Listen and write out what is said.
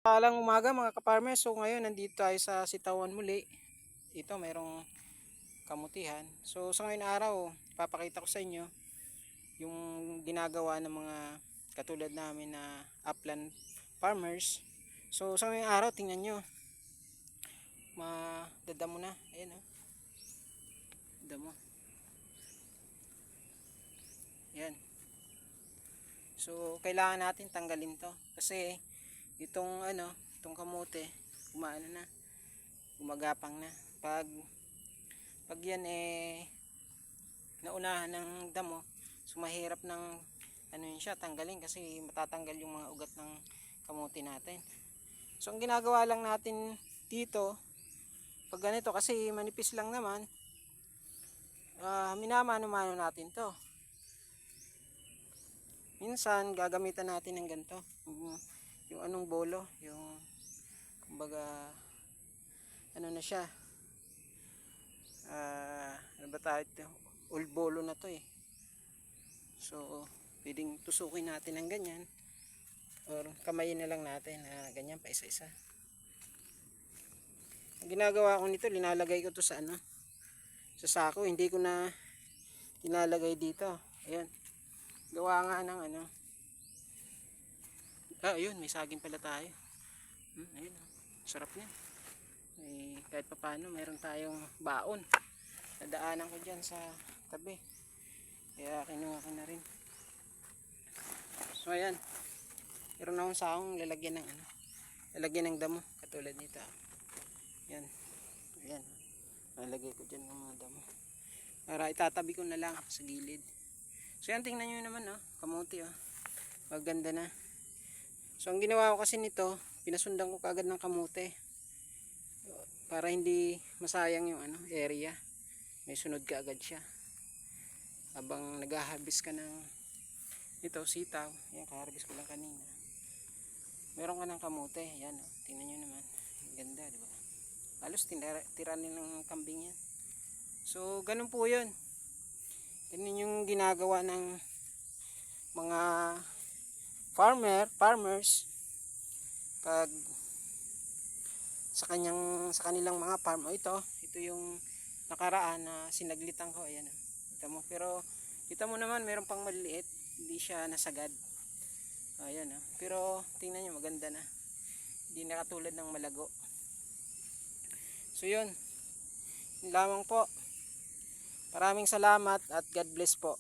Palang umaga mga ka-farmers. So ngayon nandito tayo sa Sitawan muli. Ito mayroong kamutihan. So sa ngayon araw, papakita ko sa inyo yung ginagawa ng mga katulad namin na upland farmers. So sa ngayon araw, tingnan nyo. Madadamo na. Ayan o. Damo. Yan. So kailangan natin tanggalin to. Kasi itong kamote, umaano na. Gumagapang na. Pag yan naunahan ng damo, so mahirap ng yun siya tanggalin kasi matatanggal yung mga ugat ng kamote natin. So ang ginagawa lang natin dito pag ganito, kasi manipis lang naman, minamano-mano natin to. Minsan gagamitan natin ng ganito, yung anong bolo, yung kumbaga ano na siya, ano ba tayo ito? Old bolo na to eh. So pwedeng tusukin natin ng ganyan or kamayin na lang natin ganyan pa isa-isa. Ang ginagawa ko nito, linalagay ko to sa sa sako, hindi ko na linalagay dito. Ayan, gawa nga ng ayun, may saging pala tayo. Ayun, sarap yan. Kahit pa paano meron tayong baon. Nadaanan ko dyan sa tabi, kaya kinuha ko na rin. So ayan, meron akong saong lalagyan ng damo katulad nito. Yan, ayan, lalagay ko dyan ng mga damo para itatabi ko na lang sa gilid. So yan, tingnan nyo naman kamote maganda na. So ang ginawa ko kasi nito, pinasundan ko kagad ng kamote para hindi masayang yung area. May sunod ka agad siya habang nag-harvest ka ng sitaw. Yan, ka-harvest ko lang kanina. Meron ka ng kamote. Yan tingnan nyo naman, ganda, diba? Halos tira nilang kambing yan. So ganun po yun. Ganun yung ginagawa ng mga farmers pag sa kanilang mga farm. Ito yung nakaraan na sinaglitan ko. Ayan, kita mo. Pero kita mo naman, meron pang maliliit, hindi siya nasagad. Ayan, pero tingnan nyo, maganda na, hindi na katulad ng malago. So yun lamang po. Maraming salamat at God bless po.